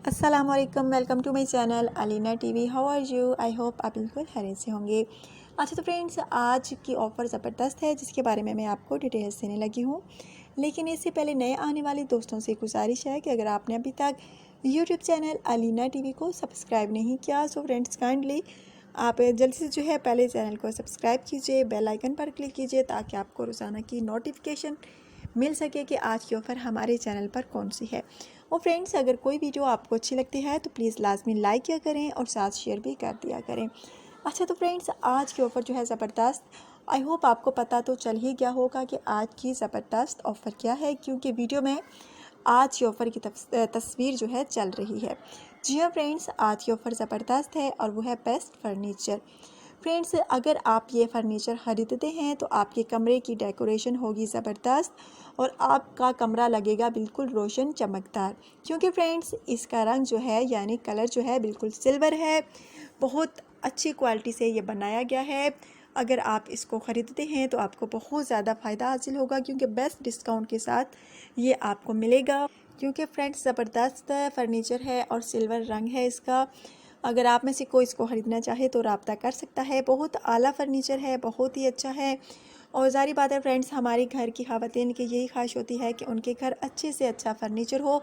अस्सलाम वालेकुम, welcome to my channel Alina TV. How are you? I hope आप बिल्कुल खैरियत से होंगे। अच्छा तो फ्रेंड्स, आज की ऑफ़र ज़बरदस्त है जिसके बारे में मैं आपको डिटेल्स देने लगी हूँ। लेकिन इससे पहले नए आने वाले दोस्तों से गुजारिश है कि अगर आपने अभी तक यूट्यूब चैनल अलीना टीवी को सब्सक्राइब नहीं किया सो फ्रेंड्स काइंडली आप जल्दी से जो है पहले चैनल को सब्सक्राइब कीजिए, बेल आइकन पर क्लिक कीजिए ताकि आपको रोज़ाना की नोटिफिकेशन मिल सके कि आज की ऑफ़र हमारे चैनल पर कौन सी है। और फ्रेंड्स, अगर कोई वीडियो आपको अच्छी लगती है तो प्लीज़ लाजमी लाइक किया करें और साथ शेयर भी कर दिया करें। अच्छा तो फ्रेंड्स, आज की ऑफ़र जो है ज़बरदस्त, आई होप आपको पता तो चल ही गया होगा कि आज की ज़बरदस्त ऑफ़र क्या है, क्योंकि वीडियो में आज की ऑफ़र की तस्वीर जो है चल रही है। जी हाँ फ्रेंड्स, आज की ऑफ़र ज़बरदस्त है और वो है बेस्ट फर्नीचर। फ्रेंड्स, अगर आप ये फ़र्नीचर ख़रीदते हैं तो आपके कमरे की डेकोरेशन होगी ज़बरदस्त और आपका कमरा लगेगा बिल्कुल रोशन चमकदार, क्योंकि फ्रेंड्स इसका रंग जो है यानी कलर जो है बिल्कुल सिल्वर है। बहुत अच्छी क्वालिटी से ये बनाया गया है। अगर आप इसको ख़रीदते हैं तो आपको बहुत ज़्यादा फ़ायदा हासिल होगा, क्योंकि बेस्ट डिस्काउंट के साथ ये आपको मिलेगा। क्योंकि फ्रेंड्स ज़बरदस्त फ़र्नीचर है और सिल्वर रंग है इसका। अगर आप में से कोई इसको ख़रीदना चाहे तो रब्ता कर सकता है। बहुत आला फ़र्नीचर है, बहुत ही अच्छा है। और ज़ाहिर बात है फ्रेंड्स, हमारे घर की ख़वातीन की यही ख्वाहिश होती है कि उनके घर अच्छे से अच्छा फ़र्नीचर हो।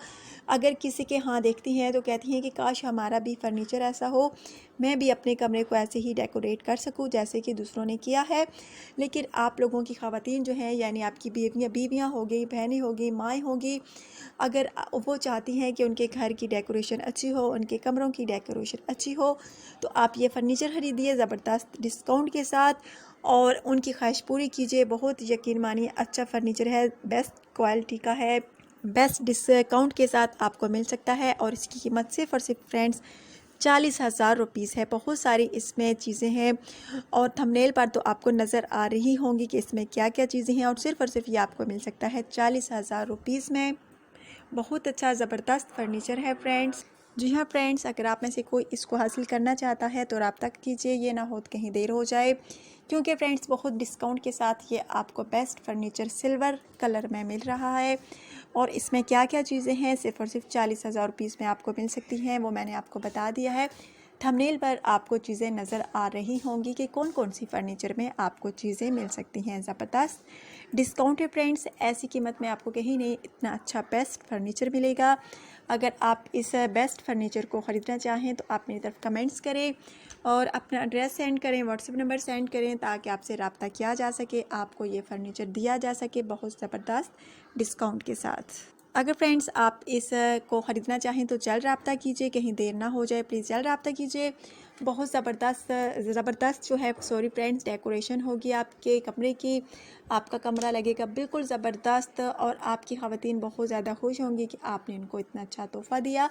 अगर किसी के यहाँ देखती हैं तो कहती हैं कि काश हमारा भी फ़र्नीचर ऐसा हो, मैं भी अपने कमरे को ऐसे ही डेकोरेट कर सकूं जैसे कि दूसरों ने किया है। लेकिन आप लोगों की ख़वातीन जो हैं यानी आपकी बीवियाँ हो गई, बहनें हो गई, माएँ होगी, अगर वो चाहती हैं कि उनके घर की डेकोरेशन अच्छी हो, उनके कमरों की डेकोरेशन अच्छी हो, तो आप ये फ़र्नीचर ख़रीदिए ज़बरदस्त डिस्काउंट के साथ और उनकी ख्वाहिश पूरी कीजिए। बहुत यकीन मानिए अच्छा फ़र्नीचर है, बेस्ट क्वालिटी का है, बेस्ट डिस्काउंट के साथ आपको मिल सकता है। और इसकी कीमत सिर्फ़ और सिर्फ फ्रेंड्स 40,000 रुपीज़ है। बहुत सारी इसमें चीज़ें हैं और थंबनेल पर तो आपको नज़र आ रही होंगी कि इसमें क्या क्या चीज़ें हैं, और सिर्फ़ ये आपको मिल सकता है 40,000 रुपीज़ में। बहुत अच्छा ज़बरदस्त फ़र्नीचर है फ्रेंड्स। जी हाँ फ्रेंड्स, अगर आप में से कोई इसको हासिल करना चाहता है तो रब्ता कीजिए, ये ना हो तो कहीं देर हो जाए, क्योंकि फ्रेंड्स बहुत डिस्काउंट के साथ ये आपको बेस्ट फर्नीचर सिल्वर कलर में मिल रहा है। और इसमें क्या क्या चीज़ें हैं सिर्फ़ और सिर्फ 40,000 रुपीज़ में आपको मिल सकती हैं, वो मैंने आपको बता दिया है। थंबनेल पर आपको चीज़ें नज़र आ रही होंगी कि कौन कौन सी फ़र्नीचर में आपको चीज़ें मिल सकती हैं। ज़बरदस्त डिस्काउंट है फ्रेंड्स, ऐसी कीमत में आपको कहीं नहीं इतना अच्छा बेस्ट फर्नीचर मिलेगा। अगर आप इस बेस्ट फर्नीचर को ख़रीदना चाहें तो आप मेरी तरफ कमेंट्स करें और अपना एड्रेस सेंड करें, व्हाट्सएप नंबर सेंड करें ताकि आपसे रब्ता किया जा सके, आपको ये फ़र्नीचर दिया जा सके बहुत ज़बरदस्त डिस्काउंट के साथ। अगर फ्रेंड्स आप इस को ख़रीदना चाहें तो जल्द रब्ता कीजिए, कहीं देर ना हो जाए, प्लीज़ जल्द रब्ता कीजिए। बहुत ज़बरदस्त जो है सॉरी फ्रेंड्स डेकोरेशन होगी आपके कमरे की, आपका कमरा लगेगा बिल्कुल ज़बरदस्त और आपकी ख़वातीन बहुत ज़्यादा खुश होंगी कि आपने इनको इतना अच्छा तोहफ़ा दिया।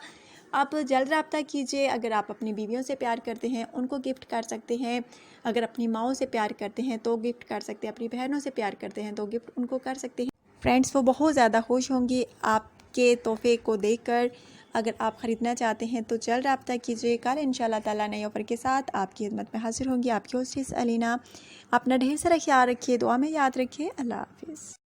आप जल्द रब्ता कीजिए। अगर आप अपनी बीवियों से प्यार करते हैं उनको गिफ्ट कर सकते हैं, अगर अपनी माओं से प्यार करते हैं तो गिफ्ट कर सकते हैं, अपनी बहनों से प्यार करते हैं तो गिफ्ट उनको कर सकते हैं। फ्रेंड्स वो बहुत ज़्यादा खुश होंगी आपके तोहफ़े को देखकर। अगर आप ख़रीदना चाहते हैं तो जल्द रब्ता कीजिए। कल इंशाल्लाह ताला नई ऑफ़र के साथ आपकी खिदमत में हाजिर होंगी। आपकी होस्टेस अलीना। अपना ढेर सारा ख्याल रखिए, दुआ में याद रखिए। अल्लाह हाफ़िज़।